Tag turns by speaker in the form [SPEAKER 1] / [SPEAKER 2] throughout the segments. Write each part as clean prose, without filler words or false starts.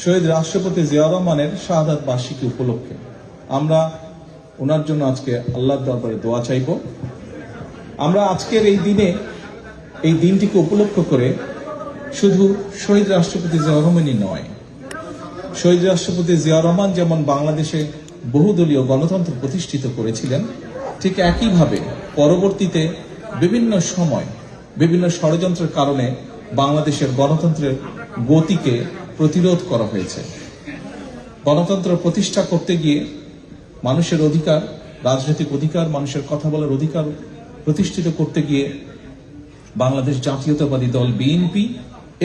[SPEAKER 1] শহীদ রাষ্ট্রপতি জিয়া রহমানের শাহাদাত বার্ষিকী উপলক্ষে আমরা ওনার জন্য আজকে আল্লাহর দরবারে দোয়া চাইব। আমরা আজকের এই দিনটিকে উপলক্ষ করে শুধু শহীদ রাষ্ট্রপতি জিয়া রহমানই নয়, শহীদ রাষ্ট্রপতি জিয়া রহমান যেমন বাংলাদেশে বহুদলীয় গণতন্ত্র প্রতিষ্ঠিত করেছিলেন, ঠিক একইভাবে পরবর্তীতে বিভিন্ন সময় বিভিন্ন ষড়যন্ত্রের কারণে বাংলাদেশের গণতন্ত্রের গতিকে প্রতিরোধ করা হয়েছে। গণতন্ত্র প্রতিষ্ঠা করতে গিয়ে মানুষের অধিকার, রাজনৈতিক অধিকার, মানুষের কথা বলার অধিকার প্রতিষ্ঠিত করতে গিয়ে বাংলাদেশ জাতীয়তাবাদী দল বিএনপি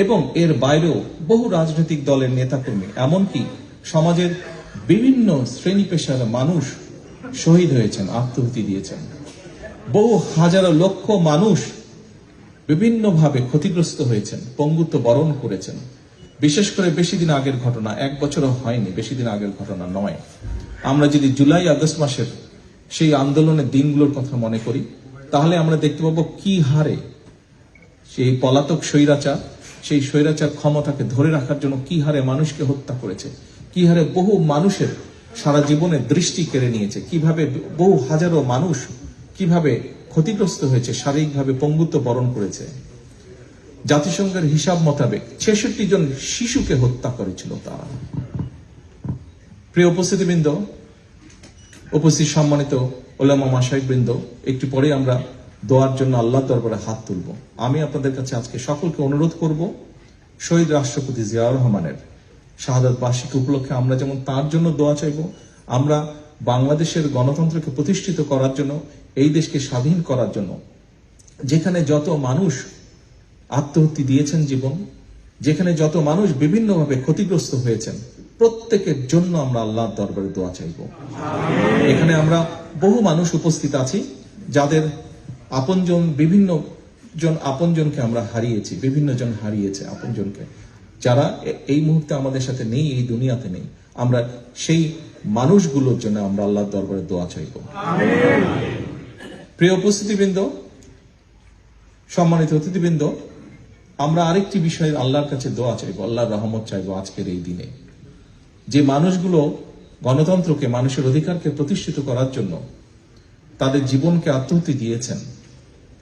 [SPEAKER 1] এবং এর বাইরেও বহু রাজনৈতিক দলের নেতাকর্মী, এমনকি সমাজের বিভিন্ন শ্রেণী পেশার মানুষ শহীদ হয়েছেন, আত্মহুতি দিয়েছেন। বহু হাজারো লক্ষ মানুষ বিভিন্নভাবে ক্ষতিগ্রস্ত হয়েছেন, পঙ্গুত্ব বরণ করেছেন। বিশেষ করে বেশি দিন আগের ঘটনা, 1 বছরও হয়নি, বেশি দিন আগের ঘটনা নয়। আমরা যদি জুলাই আগস্ট মাসের সেই আন্দোলনের দিনগুলোর কথা মনে করি, তাহলে আমরা দেখতে পাবো কি হারে সেই পলাতক স্বৈরাচার, সেই স্বৈরাচার ক্ষমতাকে ধরে রাখার জন্য কি হারে মানুষকে হত্যা করেছে, কি হারে বহু মানুষের সারা জীবনের দৃষ্টি কেড়ে নিয়েছে, কিভাবে বহু হাজারো মানুষ কিভাবে ক্ষতিগ্রস্ত হয়েছে, শারীরিকভাবে পঙ্গুত্ব বরণ করেছে। জাতিসংঘের হিসাব মোতাবেক 66 জন শিশুকে হত্যা করেছিল তারা। প্রিয় উপস্থিতিবৃন্দ, উপস্থিত সম্মানিত ওলামা মাশায়েখবৃন্দ, একটু পরে আমরা দোয়ার জন্য আল্লাহর দরবারে হাত তুলব। আমি আপনাদের কাছে আজকে সকলকে অনুরোধ করব, শহীদ রাষ্ট্রপতি জিয়া রহমানের শাহাদাত বার্ষিকী উপলক্ষে আমরা যেমন তার জন্য দোয়া চাইব, আমরা বাংলাদেশের গণতন্ত্রকে প্রতিষ্ঠিত করার জন্য, এই দেশকে স্বাধীন করার জন্য যেখানে যত মানুষ আত্মহত্যা দিয়েছেন জীবন, যেখানে যত মানুষ বিভিন্নভাবে ক্ষতিগ্রস্ত হয়েছেন, প্রত্যেকের জন্য আমরা আল্লাহর দরবারে দোয়া চাইব। এখানে আমরা বহু মানুষ উপস্থিত আছি যাদের আপনজন, বিভিন্ন জন আপনজনকে আমরা হারিয়েছি, বিভিন্ন জন হারিয়েছে আপনজনকে, যারা এই মুহূর্তে আমাদের সাথে নেই, এই দুনিয়াতে নেই। আমরা সেই মানুষগুলোর জন্য আমরা আল্লাহর দরবারে দোয়া চাইব। প্রিয় উপস্থিতিবৃন্দ, সম্মানিত অতিথিবৃন্দ, আমরা আরেকটি বিষয়ে আল্লাহর কাছে দোয়া চাইবো, আল্লাহর রহমত চাইবো আজকের এই দিনে। যে মানুষগুলো গণতন্ত্রকে, মানুষের অধিকারকে প্রতিষ্ঠিত করার জন্য তাদের জীবনকে আত্মহত্যা দিয়েছেন,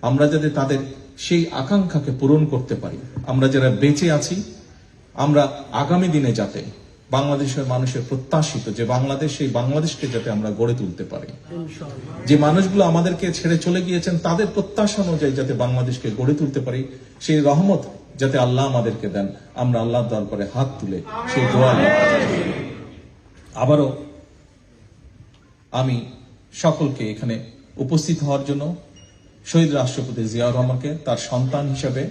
[SPEAKER 1] আমরা যাতে তাদের সেই আকাঙ্ক্ষাকে পূরণ করতে পারি। আমরা যারা বেঁচে আছি, আমরা আগামী দিনে যাতে বাংলাদেশের মানুষের প্রত্যাশিত যে বাংলাদেশ, সেই বাংলাদেশকে যাতে আমরা গড়ে তুলতে পারি। যে মানুষগুলো আমাদেরকে ছেড়ে চলে গিয়েছেন, তাদের প্রত্যাশা অনুযায়ী যাতে বাংলাদেশকে গড়ে তুলতে পারি, সেই রহমত যাতে আল্লাহ আমাদেরকে দেন, আমরা আল্লাহর দরবারে হাত তুলে সেই দোয়া। আবারও আমি সকলকে এখানে উপস্থিত হওয়ার জন্য, শহীদ রাষ্ট্রপতি জিয়া রহমানকে তার সন্তান হিসেবে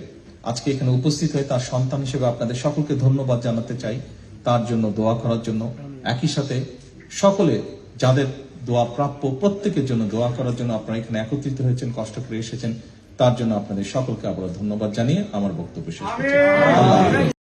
[SPEAKER 1] আজকে এখানে উপস্থিত হয়ে তার সন্তান হিসেবে আপনাদের সকলকে ধন্যবাদ জানাতে চাই, তার জন্য দোয়া করার জন্য। একই সাথে সকলে যাদের দোয়া প্রাপ্য, প্রত্যেকের জন্য দোয়া করার জন্য আপনারা এখানে একত্রিত হয়েছেন, কষ্ট করে এসেছেন, তার জন্য আপনাদের সকলকে আবার ধন্যবাদ জানিয়ে আমার বক্তব্য শেষ করছি। আল্লাহ হাফেজ।